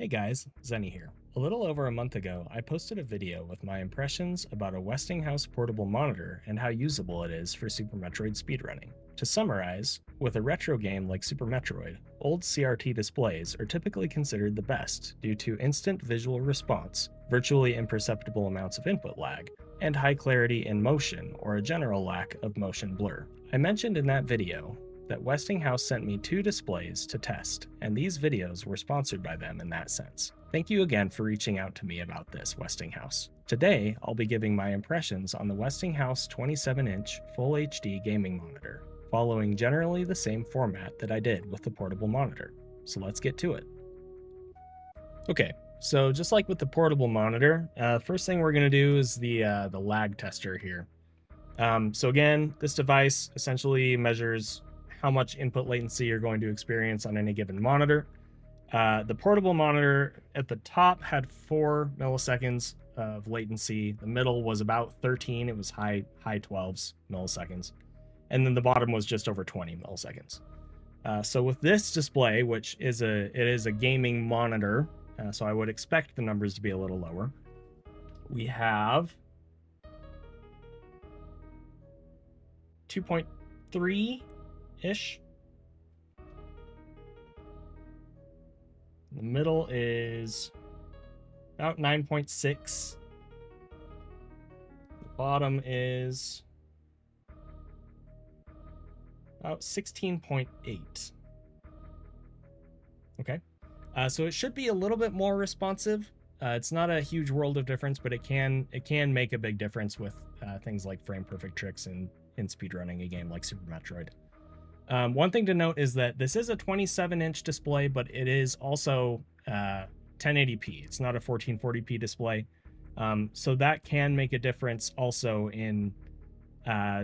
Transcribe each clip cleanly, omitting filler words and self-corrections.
Hey guys, Zeni here. A little over a month ago, I posted a video with my impressions about a Westinghouse portable monitor and how usable it is for Super Metroid speedrunning. To summarize, with a retro game like Super Metroid, old CRT displays are typically considered the best due to instant visual response, virtually imperceptible amounts of input lag, and high clarity in motion or a general lack of motion blur. I mentioned in that video that Westinghouse sent me 2 displays to test, and these videos were sponsored by them in that sense. Thank you again for reaching out to me about this, Westinghouse. Today, I'll be giving my impressions on the Westinghouse 27-inch Full HD gaming monitor, following generally the same format that I did with the portable monitor. So let's get to it. Okay, so just like with the portable monitor, first thing we're going to do is the lag tester here. So again, this device essentially measures how much input latency you're going to experience on any given monitor. The portable monitor at the top had 4 milliseconds of latency. The middle was about 13. It was high 12s milliseconds. And then the bottom was just over 20 milliseconds. So with this display, which is a gaming monitor, so I would expect the numbers to be a little lower. We have 2.3-ish. The middle is about 9.6. The bottom is about 16.8. Okay. So it should be a little bit more responsive. It's not a huge world of difference, but it can make a big difference with things like frame perfect tricks in speedrunning a game like Super Metroid. One thing to note is that this is a 27-inch display, but it is also 1080p. It's not a 1440p display. So that can make a difference also in,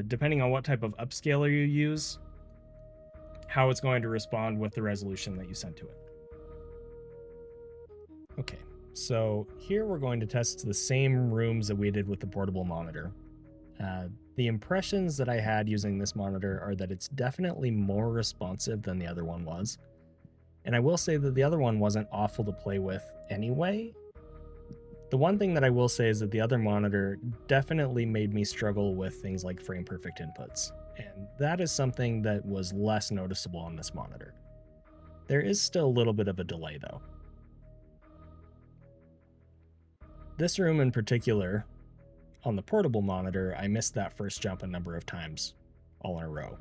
depending on what type of upscaler you use, how it's going to respond with the resolution that you sent to it. Okay, so here we're going to test the same rooms that we did with the portable monitor. The impressions that I had using this monitor are that it's definitely more responsive than the other one was. And I will say that the other one wasn't awful to play with anyway. The one thing that I will say is that the other monitor definitely made me struggle with things like frame perfect inputs. And that is something that was less noticeable on this monitor. There is still a little bit of a delay though. This room in particular, on the portable monitor, I missed that first jump a number of times, all in a row.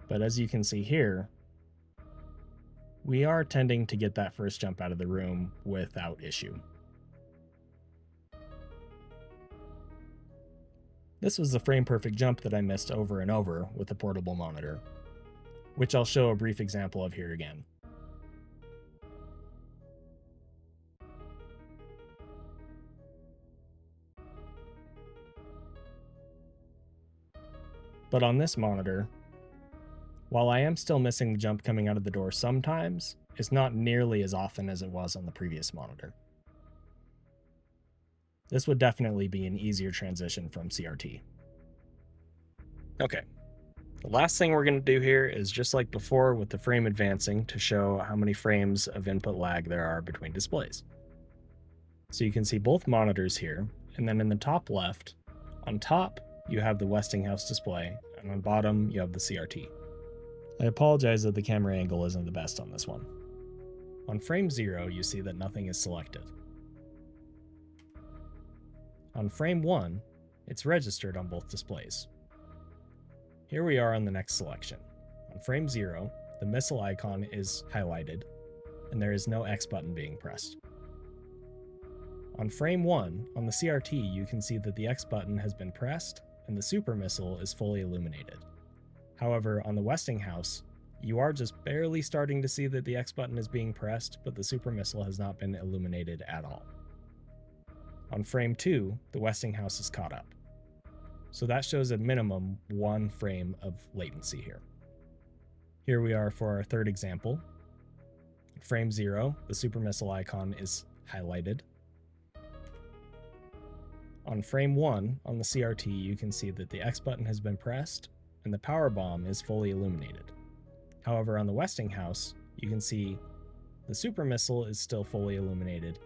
But as you can see here, we are tending to get that first jump out of the room without issue. This was the frame perfect jump that I missed over and over with the portable monitor, which I'll show a brief example of here again. But on this monitor, while I am still missing the jump coming out of the door sometimes, it's not nearly as often as it was on the previous monitor. This would definitely be an easier transition from CRT. Okay, the last thing we're going to do here is just like before with the frame advancing to show how many frames of input lag there are between displays. So you can see both monitors here, and then in the top left, on top, you have the Westinghouse display, and on bottom, you have the CRT. I apologize that the camera angle isn't the best on this one. On frame 0, you see that nothing is selected. On frame 1, it's registered on both displays. Here we are on the next selection. On frame 0, the missile icon is highlighted, and there is no X button being pressed. On frame 1, on the CRT, you can see that the X button has been pressed, and the super missile is fully illuminated. However, on the Westinghouse, you are just barely starting to see that the X button is being pressed, but the super missile has not been illuminated at all. On frame 2, the Westinghouse is caught up. So that shows a minimum 1 frame of latency here. Here we are for our third example. In frame 0, the super missile icon is highlighted. On frame 1, on the CRT, you can see that the X button has been pressed, and the power bomb is fully illuminated. However, on the Westinghouse, you can see the super missile is still fully illuminated.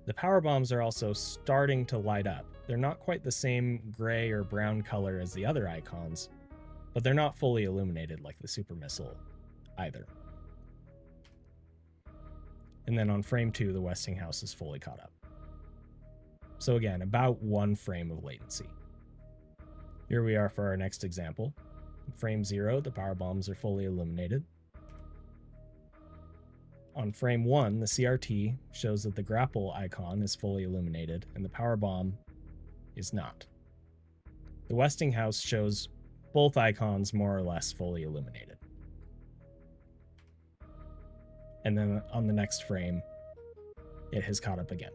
The power bombs are also starting to light up. They're not quite the same gray or brown color as the other icons, but they're not fully illuminated like the super missile either. And then on frame 2, the Westinghouse is fully caught up. So again, about 1 frame of latency. Here we are for our next example. In frame 0, the power bombs are fully illuminated. On frame 1, the CRT shows that the grapple icon is fully illuminated and the power bomb is not. The Westinghouse shows both icons more or less fully illuminated. And then on the next frame, it has caught up again.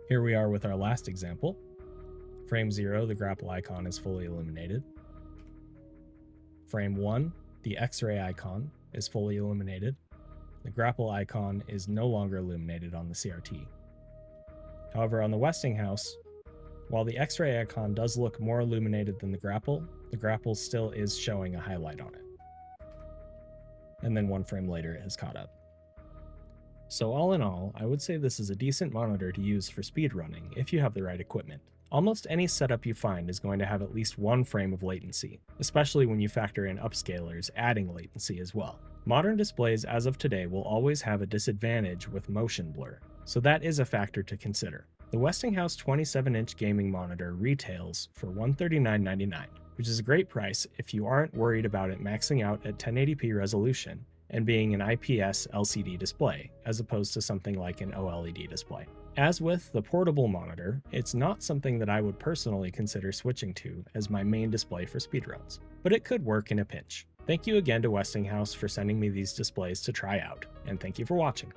Here we are with our last example. Frame 0, the grapple icon is fully illuminated. Frame 1, the X-ray icon is fully illuminated. The grapple icon is no longer illuminated on the CRT. However, on the Westinghouse, while the X-ray icon does look more illuminated than the grapple still is showing a highlight on it. And then 1 frame later, it has caught up. So all in all, I would say this is a decent monitor to use for speedrunning if you have the right equipment. Almost any setup you find is going to have at least 1 frame of latency, especially when you factor in upscalers adding latency as well. Modern displays as of today will always have a disadvantage with motion blur, so that is a factor to consider. The Westinghouse 27-inch gaming monitor retails for $139.99, which is a great price if you aren't worried about it maxing out at 1080p resolution and being an IPS LCD display, as opposed to something like an OLED display. As with the portable monitor, it's not something that I would personally consider switching to as my main display for speedruns, but it could work in a pinch. Thank you again to Westinghouse for sending me these displays to try out, and thank you for watching.